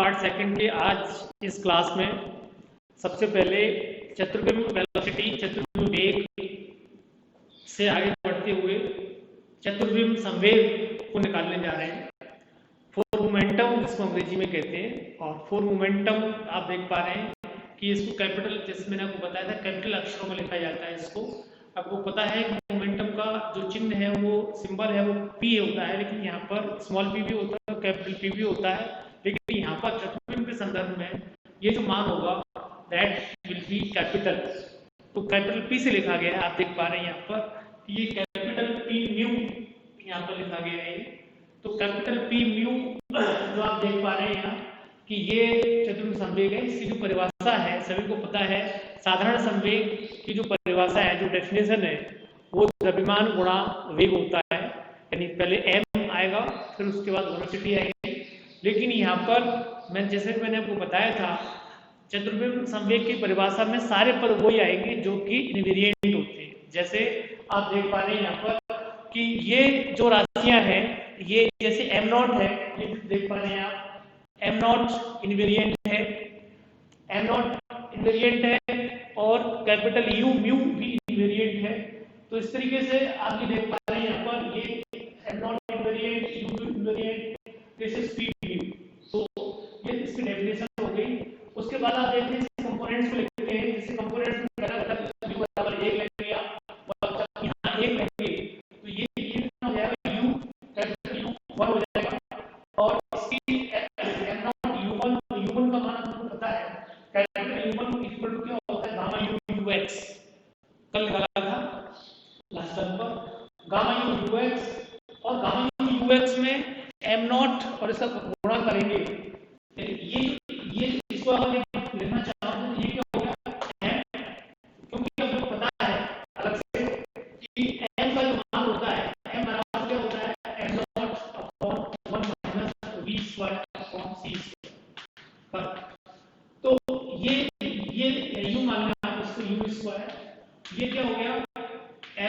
Part second के आज इस क्लास में सबसे पहले चतुर्विम वेलोसिटी चतुर्विम वेग से आगे बढ़ते हुए चतुर्विम संवेग को निकालने जा रहे हैं। फोर मोमेंटम जिसको अंग्रेजी में कहते हैं, और फोर मोमेंटम आप देख पा रहे हैं कि इसको कैपिटल, जैसे मैंने आपको बताया था, कैपिटल अक्षरों में लिखा जाता है। इसको आपको पता है कि मोमेंटम का जो चिन्ह है, वो सिंबल है, वो पी होता है, लेकिन यहाँ पर स्मॉल पी भी होता है, कैपिटल पी भी होता है, लेकिन यहाँ पर चतुर्विम के संदर्भ में ये जो मान होगा दैट विल बी कैपिटल। तो कैपिटल पी से लिखा गया है, आप देख पा रहे हैं यहाँ पर ये कैपिटल पी म्यू यहाँ पर लिखा गया है। तो कैपिटल पी म्यू जो आप देख पा रहे हैं यहाँ कि ये चतुर्विम संवेग है। इसकी जो परिभाषा है सभी को पता है। साधारण संवेग की जो परिभाषा है, जो डेफिनेशन है, वो द्रव्यमान गुणा वेग होता है, यानी पहले m आएगा फिर उसके बाद वेलोसिटी आएगी। लेकिन यहाँ पर जैसे मैंने आपको बताया था, चतुर्विम संवेग की परिभाषा में सारे पद वही आएंगे जो कि इनवेरिएंट होते हैं। जैसे आप देख पा रहे हैं यहाँ पर कि ये जो राशियां हैं, ये जैसे m नॉट है, ये देख पा रहे हैं आप, m नॉट इनवेरिएंट है, m नॉट इनवेरिएंट है, और कैपिटल u म्यू भी इनवेरिएंट है। तो इस तरीके से आप ये देख पा रहे हैं यहाँ पर ये m not invariant, u invariant, this is p mu. तो ये इसकी डेफिनेशन हो गई। उसके बाद आप देखते हैं कंपोनेंट्स को लिखते हैं। जैसे कंपोनेंट्स में पहला घटक u बराबर 1 लगेगा, यहाँ 1 लगेगा, तो ये कितना हो जाएगा, u कैपिटल u 1 हो जाएगा। और इसकी m नॉट u1 का मान आपको पता है, कैपिटल u1 इक्वल टू क्या होता है, गामा u ux। कल निकाला था लास्ट टाइम पर गामा u ux, और गामा u ux में m नॉट और इसका गुणा करेंगे। ये इसको अगर लिखना चाहो तो ये क्या हो गया m, क्योंकि आपको पता है अलग से कि m का जो मान होता है, m बराबर क्या होता है, m not upon 1 minus v square upon c square. तो ये u मान लें आप इसको u स्क्वायर, ये क्या हो गया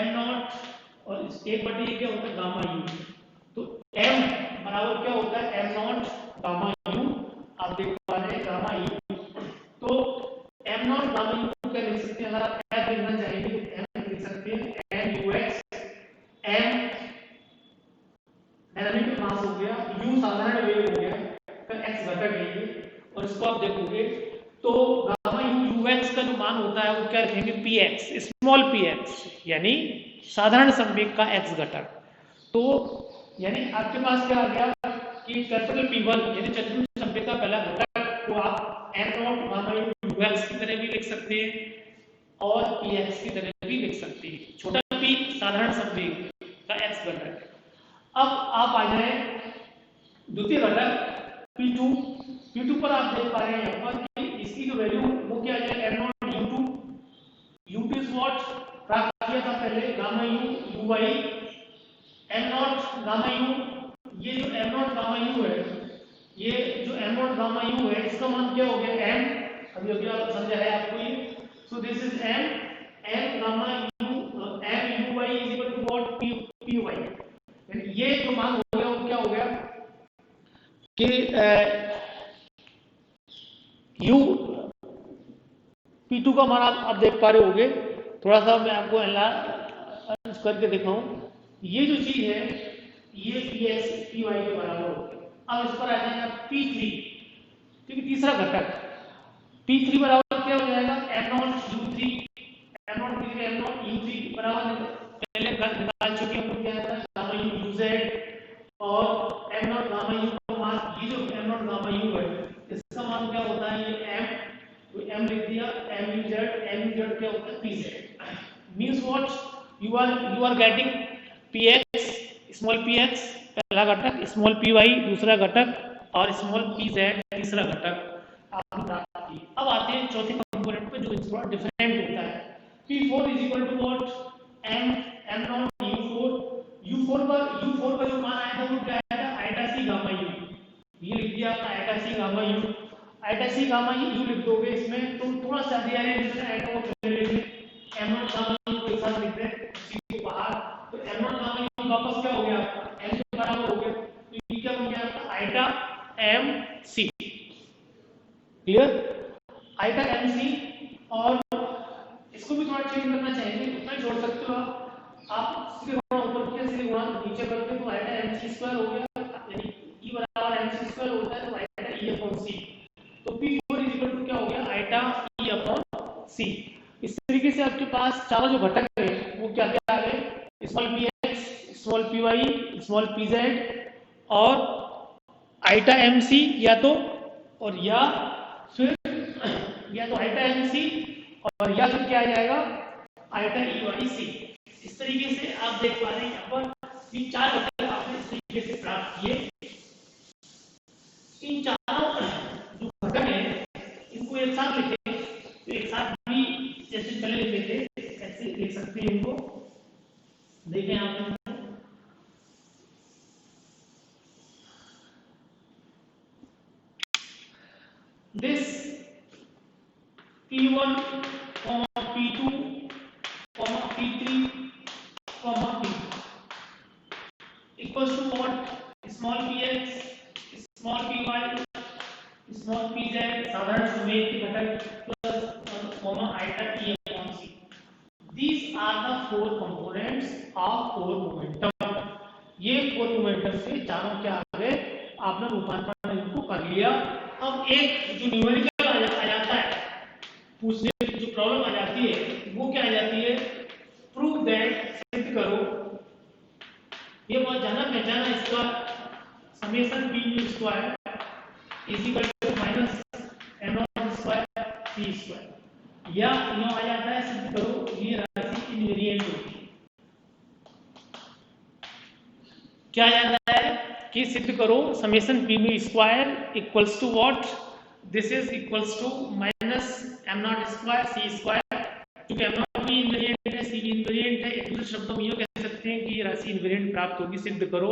m नॉट और एक बटे ये क्या होता है गामा u। तो m बराबर क्या होता है, m नॉट गामा u, आप देख पा रहे हैं गामा u। तो m नॉट गामा u क्या लिख सकते हैं, अगर आप m लिखना चाहेंगे तो m लिख सकते हैं, m ux, m डायनामिक मास हो गया, u साधारण वेग हो गया, फिर x घटक है ये, और इसको आप देखोगे तो गामा u ux का जो मान होता है वो क्या रखेंगे, px, स्मॉल px, यानी साधारण संवेग का x घटक। तो यानी आपके पास क्या आ गया कि कैपिटल P1 यानी चतुर्विम संवेग का पहला घटक को आप m नॉट गामा ux की तरह भी लिख सकते हैं और px की तरह भी लिख सकते हैं। छोटा p साधारण संवेग का x घटक। अब आप आ जाए द्वितीय घटक P2 पर आप देख पा रहे हैं यहाँ पर कि इसकी जो वैल्यू वो क्या है, m not u2 is what प्राप्त किया था पहले, gamma u uy, m not gamma u, ये जो m नॉट गामा u है, ये जो m नॉट गामा u है, इसका मान क्या हो गया m, अभी आप समझा है आपको ये। So this is m gamma u, m uy is equal to what, py। यानी ये जो मान हो गया वो क्या हो गया कि u p2 का मान आप देख पा रहे होगे। थोड़ा सा मैं आपको एनालाइज करके दिखाऊं। ये जो चीज है ये px py के बराबर हो गया। अब इस पर आ जाएगा p3, ठीक है, तीसरा घटक p3 बराबर क्या हो जाएगा, m not u3, m not u3 बराबर पहले निकाल चुके हैं, क्या था गामा u z, और m नॉट गामा u का मान, ये जो m नॉट गामा u है इसका मान क्या होता है, ये m, तो m लिख दिया, m u z क्या होता है pz। Means what, you are getting px small px पहला घटक, स्मॉल py दूसरा घटक, और स्मॉल pz तीसरा घटक आपने प्राप्त की। अब आते हैं चौथे कंपोनेंट पे जो थोड़ा डिफरेंट होता है। p4 is equal to what, m naught u4 पर जो मान आया था वो क्या आया था, आइटा सी गामा u, ये लिख दिया आपने आइटा सी गामा u, आइटा सी गामा u लिख दोगे इसमें तो थोड़ा सा दिया है, जैसे आइटा को पहले m नॉट गामा u के साथ लिख दें सी को बाहर, तो m नॉट गामा u वापस क्या हो गया, m के बराबर हो गया, तो ये क्या बन गया eta m c। Clear? Eta m c, और इसको भी थोड़ा चेंज करना चाहेंगे, उतना छोड़ सकते हो आप सीधे गुणा ऊपर किया, सीधे गुणा नीचे करते तो आइटा एमसी स्क्वायर हो गया, यानी ई बराबर एमसी स्क्वायर होता है तो आइटा ई अपॉन सी, तो P4 इक्वल टू क्या हो गया, आइटा ई अपॉन सी। इस तरीके से आपके पास चारों जो घटक है वो क्या क्या आ गए, small p x, small p y, small p z और आइटा एम सी, या तो और या फिर या तो आइटा एम सी और या फिर क्या आ जाएगा आइटा ई वाई सी। इस तरीके से आप देख पा रहे हैं यहाँ पर ये चार घटक आपने इस तरीके से प्राप्त किए। इन चारों जो घटक है इनको एक साथ लिखें तो एक साथ भी जैसे पहले लिखे थे ऐसे लिख सकते हैं इनको। देखें आप this P1, P2, P3, P equals to what? Small px, small py, small pz साधारण समेत के घटक plus comma eta e upon c. These are the four components of four momentum. ये फोर मोमेंटम से चारों क्या आ गए, आपने रूपांतरण इनको कर लिया। अब एक जो न्यूमेरिकल आ जाता है पूछने की जो प्रॉब्लम आ जाती है वो क्या आ जाती है, प्रूव दैट, सिद्ध करो, ये बहुत जाना पहचाना इसका summation p mu square is equal to minus m naught square c square, या यूं आ जाता है सिद्ध करो ये राशि इनवेरिएंट होगी। क्या आ जाता है कि सिद्ध करो summation p mu square equals to what, this is equals to minus m naught square c square, क्योंकि m नॉट भी इनवेरिएंट है, c भी इनवेरिएंट है, एक दूसरे शब्दों में यूं कह सकते हैं कि ये राशि इनवेरिएंट प्राप्त होगी, सिद्ध करो।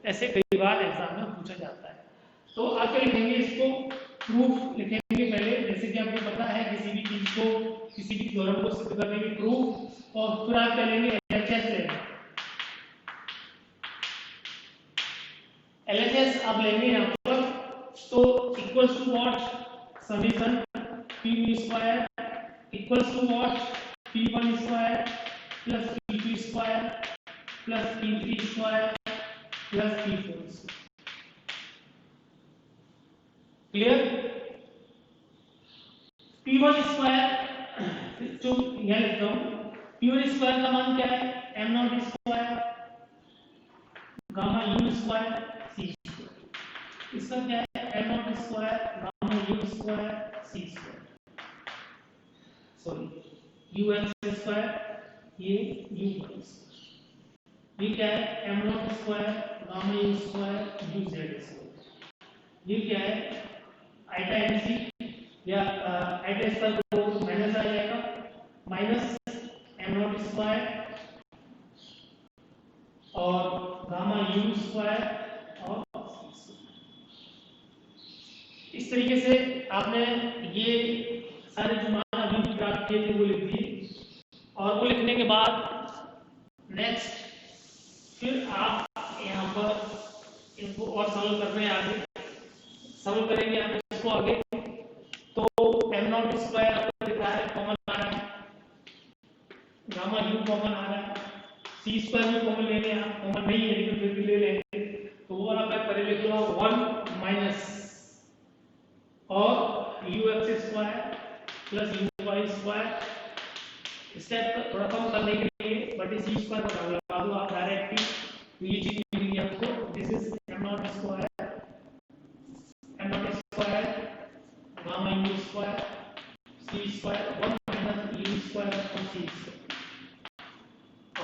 ऐसे कई बार एग्जाम में पूछा जाता है। तो आप क्या लिखेंगे, इसको प्रूफ लिखेंगे पहले, जैसे कि आपको पता है किसी भी चीज को, किसी भी थ्योरम को सिद्ध करने की प्रूफ, और फिर आप क्या लेंगे, LHS लेंगे। LHS आप लेंगे यहाँ पर, तो equals to what, summation p mu square equals to what, p1 square plus p2 square plus p3 square plus p4 square. Clear? p1 square जो यहाँ लिखता हूँ, p1 स्क्वायर का मान क्या है, m naught square gamma u square c square, इसका क्या है m naught square gamma u square c square, sorry ux square, ये u स्क्वायर, ये क्या है m naught square gamma u square u z square, ये क्या है आइटा एमसी या आइटा स्क्वायर को माइनस आ जाएगा, माइनस m नॉट स्क्वायर और गामा u स्क्वायर और इस तरीके से आपने ये सारे जो मान अभी प्राप्त किए थे वो लिख दिए। और वो लिखने के बाद नेक्स्ट फिर आप यहाँ पर इनको और सॉल्व कर रहे हैं, आगे सॉल्व करेंगे आप इसको आगे। तो m नॉट स्क्वायर आपको दिख रहा है कॉमन आ रहा है, गामा u कॉमन आ रहा है, c स्क्वायर में कॉमन लेंगे, आप कॉमन नहीं है लेकिन फिर भी ले लेंगे, तो वो वाला मैं पहले लिख रहा हूँ 1 माइनस और ux square plus uy square, step थोड़ा कम करने के लिए बट इस c स्क्वायर को लगा दो आप डायरेक्टली, तो ये चीज मिलेगी आपको, this is m naught square gamma u square c square 1 minus u square और c स्क्वायर।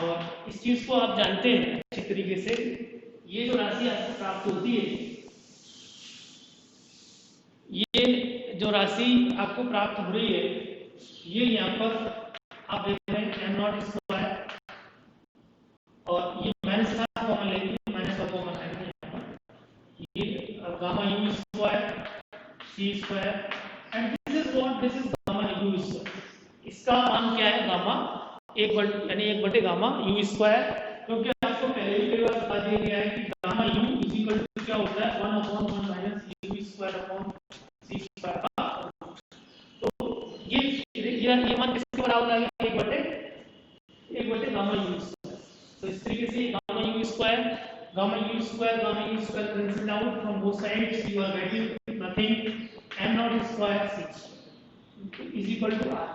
और इस चीज को आप जानते हैं अच्छी तरीके से, ये जो राशि आपको प्राप्त होती है, ये जो राशि आपको प्राप्त हो रही है, ये यहाँ पर आप देख रहे हैं m नॉट स्क्वायर और ये माइनस का कॉमन लेंगे, माइनस का कॉमन लेंगे यहाँ पर, ये gamma u square c square and this is what, this is gamma u square. इसका मान क्या है, गामा यानी 1 गामा u स्क्वायर, क्योंकि आपको पहले ही कई बार बता दिया गया है कि gamma u is equal to क्या होता है 1/1 minus u square upon c square का ये मान किसके बराबर आ गया, 1 बटे गामा यू स्क्वायर। तो इस तरीके से gamma u square cancel out from both sides, you are getting nothing m naught square c is equal to r।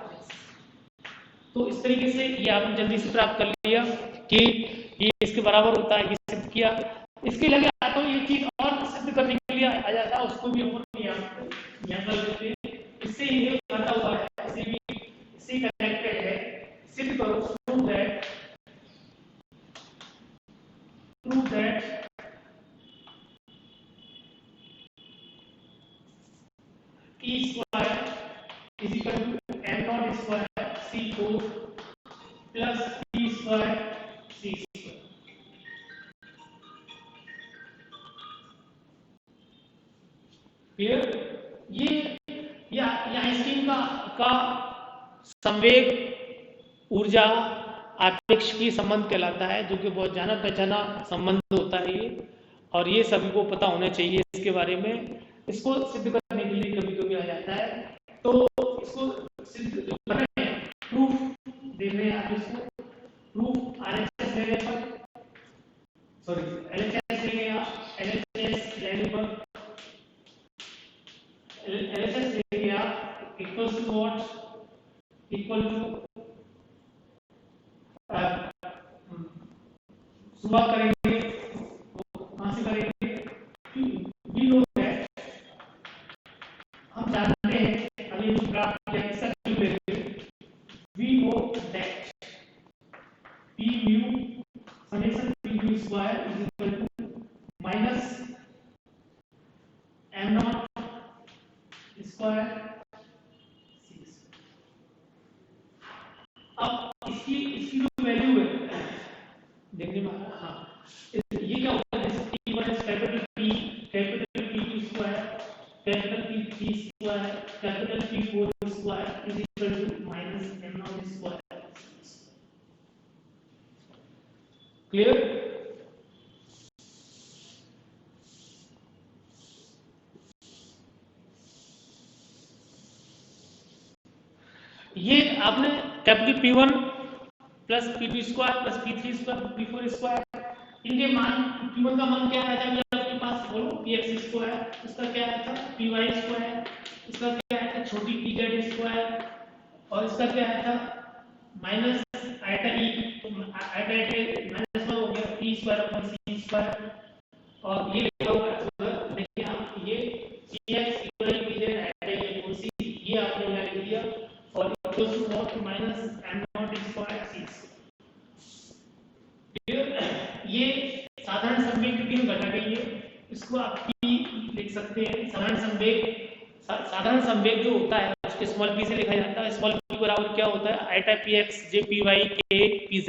तो इस तरीके से ये आपने जल्दी से प्राप्त कर लिया कि ये इसके बराबर होता है, ये सिद्ध किया। इसके लगे तो ये चीज और सिद्ध करने के लिए आ जाता है, उसको भी अपन यहाँ कर देते हैं। इससे ये बना हुआ है, इसी कनेक्टेड है, सिद्ध करो, prove that e square is equal to m naught square c4 plus p square c square. Clear? ये आइंस्टीन का संवेग ऊर्जा आपेक्ष की संबंध कहलाता है, जो कि बहुत जाना पहचाना संबंध होता है ये, और ये सभी को पता होना चाहिए इसके बारे में। इसको सिद्ध करने के लिए कभी कभी आ जाता है, तो इसको सिद्ध करने प्रूफ देखने आप इसको प्रूफ आरएचएस लेने पर, सॉरी एलएचएस लेंगे आप, एलएचएस लेने पर एलएचएस लेंगे आप equal to what, equal to सुबह करेंगे, कहां से करेंगे, वी नो दैट, हम जानते हैं, अभी जो प्राप्त किया इसका क्यों लेंगे, we know that p mu summation p mu square is equal to minus m naught square. अब इसकी जो वैल्यू है देखने में, हाँ ये क्या होता है, t1 is capital P square, capital P3 square, capital P4 square is equal to minus m naught square. Clear? ये आपने capital P1 plus P2 square plus P3 square P4 square, इनके मान, P1 का मान क्या आया था अभी आपके पास, बोलो Px स्क्वायर, इसका क्या आया था Py स्क्वायर, इसका क्या आया था छोटी Pz स्क्वायर, और इसका क्या आया था माइनस आइटा e, तो आइटा माइनस हो गया P square upon C square, और ये लिखा हुआ है देखिए आप, ये Px Py Pz eta e C, ये आपने यहाँ लिख दिया, और equal to what, minus m naught square c। ये साधारण संवेग की तीन घटक है, ये इसको आप p लिख सकते हैं। साधारण संवेग जो होता है उसके स्मॉल p से लिखा जाता है। स्मॉल p बराबर क्या होता है, iota px j py k pz।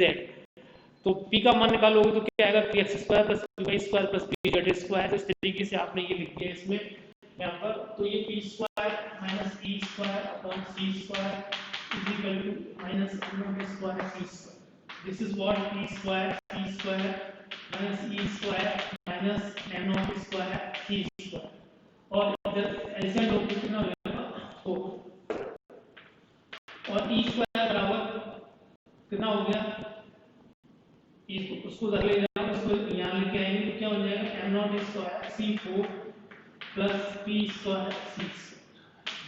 तो p का मान निकालोगे तो क्या आएगा, px square plus py square plus pz square. इस तरीके से आपने ये लिख दिया इसमें यहाँ पर, तो ये p square minus e square upon c square is equal to minus m naught square c square. This is what p square minus e square minus m naught square c square. और इधर ऐसे लोग कितना हो जाएगा 4, और e square बराबर कितना हो गया, उसको उधर ले जाना, उसको यहाँ लेके आएंगे तो क्या हो जाएगा m naught square c4 plus p square c square।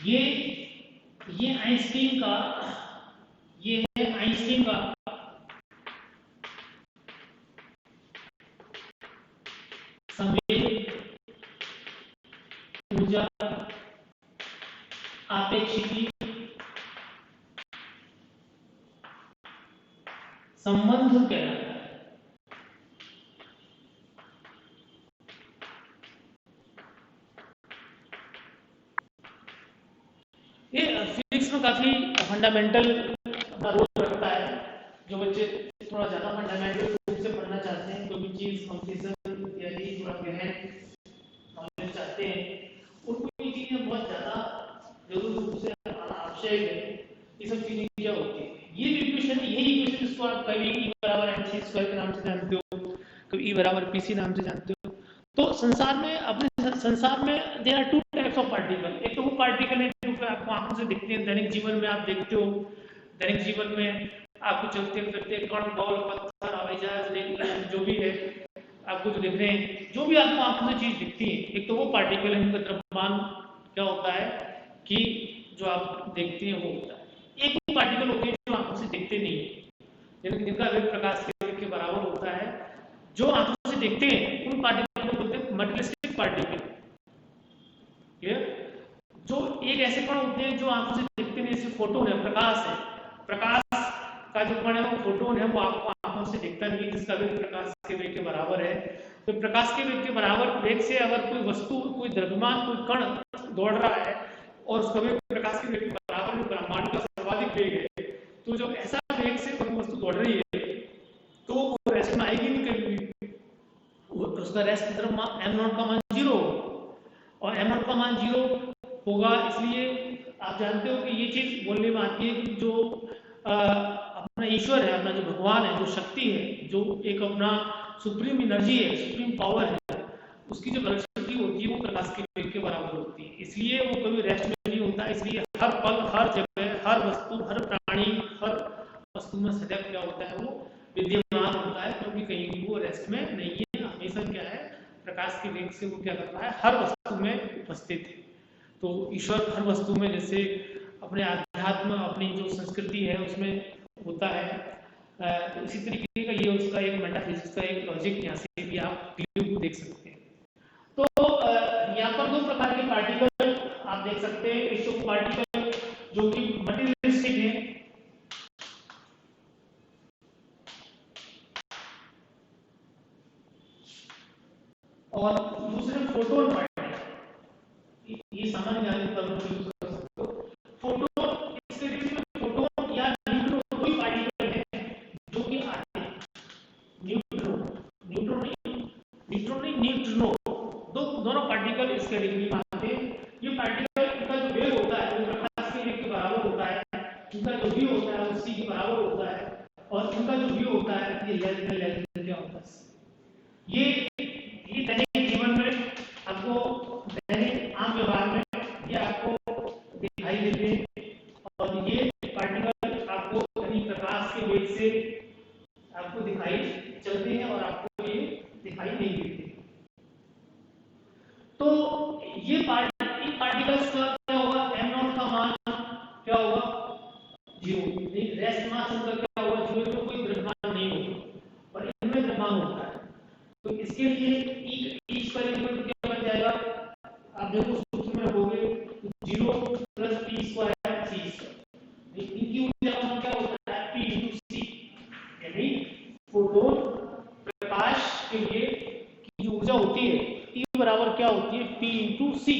ये आइंस्टीन का, ये है आइंस्टीन का संवेग ऊर्जा आपेक्षिकी संबंध कहलाता है। ये फिजिक्स में काफी फंडामेंटल अपना रोल रखता है। जो बच्चे थोड़ा ज्यादा फंडामेंटल रूप से पढ़ना चाहते हैं, कोई भी चीज कंप्यूटर इत्यादि थोड़ा गहन नॉलेज चाहते हैं, उनको ये चीजें बहुत ज्यादा जरूर रूप से आवश्यक है। ये सब चीजें क्या होती है, ये इक्वेशन, यही इक्वेशन इसको आप कभी E बराबर mc स्क्वायर के नाम से जानते हो, कभी E बराबर pc नाम से जानते हो। तो संसार में, अपने संसार में there are two types of particle. एक तो वो पार्टिकल है जो जो आपको आंखों से दिखते हैं, दैनिक जीवन में आप देखते हो, दैनिक जीवन में आपको चलते फिरते कण, बॉल, पत्थर, हवाई जहाज, जो भी है आपको जो दिख रहे हैं, जो भी आपको आंखों से चीज दिखती है, एक तो वो पार्टिकल है, उनका द्रव्यमान क्या होता है कि जो आप देखते हैं वो होता है। एक वो पार्टिकल होते हैं जो आंखों से दिखते नहीं है, जिनका वेग प्रकाश के वेग के बराबर होता है। जो आंखों से दिखते हैं उन पार्टिकल को बोलते हैं मटेरियलिस्टिक पार्टिकल। क्लियर? जो एक ऐसे कण होते हैं जो आंखों से दिखते नहीं, जैसे फोटोन है, प्रकाश है, प्रकाश का जो कण है वो फोटोन है, वो आपको आंखों से दिखता नहीं, जिसका वेग प्रकाश के वेग के बराबर है। तो प्रकाश के वेग के बराबर वेग से अगर कोई वस्तु, कोई द्रव्यमान, कोई कण दौड़ रहा है और उसका वेग प्रकाश के वेग के बराबर में ब्रह्मांड का सर्वाधिक वेग है, तो जब ऐसा वेग से कोई वस्तु दौड़ रही है तो वो रेस्ट में आएगी नहीं कभी भी, उसका रेस्ट द्रव्यमान m0 का मान 0 और m0 का मान 0 होगा। इसलिए आप जानते हो कि ये चीज बोलने में आती है कि जो अपना ईश्वर है, अपना जो भगवान है, जो शक्ति है, जो एक अपना सुप्रीम एनर्जी है, सुप्रीम पावर है, उसकी जो वेलोसिटी होती है वो प्रकाश के वेग के बराबर होती है। इसलिए वो कभी रेस्ट में नहीं होता। इसलिए हर पल, हर जगह, हर वस्तु, हर प्राणी, हर वस्तु में सदैव क्या होता है, वो विद्यमान होता है, क्योंकि कहीं भी वो रेस्ट में नहीं है, हमेशा क्या है, प्रकाश के वेग से वो क्या करता है, हर वस्तु में उपस्थित है। तो ईश्वर हर वस्तु में, जैसे अपने आध्यात्म, अपनी जो संस्कृति है उसमें होता है, तो इसी तरीके का ये उसका एक मेटाफिजिक्स का एक लॉजिक यहाँ से भी आप क्लियर देख सकते हैं। तो यहाँ पर दो प्रकार के पार्टिकल आप देख सकते हैं, एक पार्टिकल जो कि मटेरियलिस्टिक है और दूसरे फोटोन पार्टिकल। ये सामान्य ज्ञान पर यूज कर सकते हो। फोटोन, इसके बीच में फोटोन या न्यूट्रॉन कोई पार्टिकल है जो कि आते हैं, न्यूट्रॉन, न्यूट्रिनो, दोनों पार्टिकल इस कैटेगरी में आते हैं। ये पार्टिकल का जो वेग होता है वो प्रकाश के वेग के बराबर होता है, इनका जो v होता है वो c के बराबर होता है, और इनका जो v होता है ये लेस क्या होता है। ये दैनिक जीवन में आपको, दैनिक आम व्यवहार में ये आपको दिखाई देते हैं, और ये पार्टिकल आपको प्रकाश के वेग से आपको दिखाई चलते हैं और आपको ये दिखाई नहीं देते। तो ये पार्टिकल्स का क्या होगा, m0 का मान क्या होगा, 0, रेस्ट मास उनका क्या होगा, 0, तो कोई द्रव्यमान नहीं होगा और इनमें द्रव्यमान होता है। तो इसके लिए E स्क्वायर क्या बन जाएगा, आप देखो सूत्र में रखोगे 0 plus p square c square. इनकी ऊर्जा का मान क्या होता है, p into c, यानी फोटोन प्रकाश के लिए की जो ऊर्जा होती है E बराबर क्या होती है, p into c।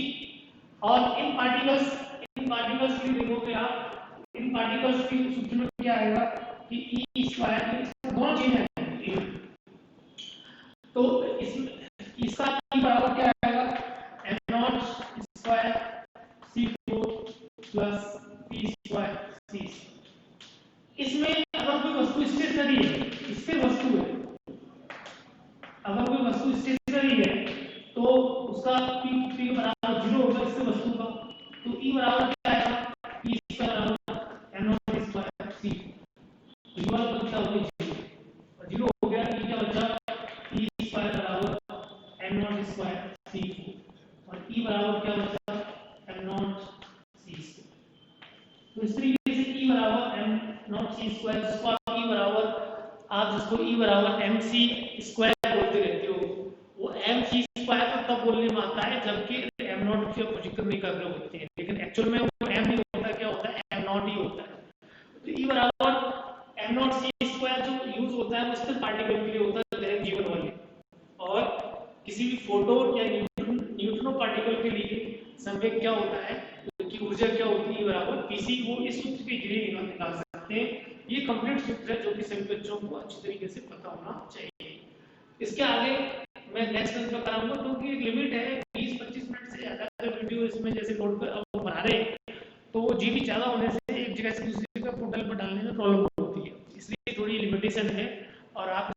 और इन पार्टिकल्स की देखोगे आप, इन पार्टिकल्स की सूत्र में क्या आएगा कि E स्क्वायर, दोनों चीजें हैं, तो इसका E बराबर क्या आएगा, m0 square c4 plus p square c। इसमें अगर कोई वस्तु स्टेशनरी है, स्थिर वस्तु है, अगर कोई वस्तु स्टेशनरी है तो उसका p के बराबर 0 होगा स्थिर वस्तु का, तो E बराबर क्या आएगा, p square m0 square c। E बराबर क्या होगा, 0 हो गया, E क्या बचा, p स्क्वायर बराबर m0 स्क्वायर c4, और E बराबर क्या बचा, m0 c2। तो इस तरीके से E बराबर m0 c2, जिसको आप E बराबर, आप जिसको E बराबर mc स्क्वायर बोलते रहते हो, वो mc स्क्वायर तो तब बोलने में आता है जबकि m0 की आप जिक्र नहीं कर रहे होते हैं, लेकिन एक्चुअल में वो m नहीं होता, क्या होता है, m0 ही होता है। तो E बराबर m0 c स्क्वायर जो यूज होता है वो स्थिर पार्टिकल के लिए होता है, दैनिक जीवन वाले, और किसी भी फोटोन या न्यूट्रिनो पार्टिकल के लिए संवेग क्या होता है, की ऊर्जा क्या होती है, बराबर pc। वो इस सूत्र के जरिए निकाल सकते हैं। ये कंप्लीट सूत्र है जो कि सभी बच्चों को अच्छी तरीके से पता होना चाहिए। इसके आगे मैं नेक्स्ट क्लास में कराऊंगा, क्योंकि एक लिमिट है 20-25 मिनट से ज्यादा वीडियो इसमें जैसे लोड कर बना रहे हैं, तो वो जीबी ज्यादा होने से एक जगह से दूसरी जगह पोर्टल पर डालने में प्रॉब्लम होती है, इसलिए थोड़ी लिमिटेशन है। और आप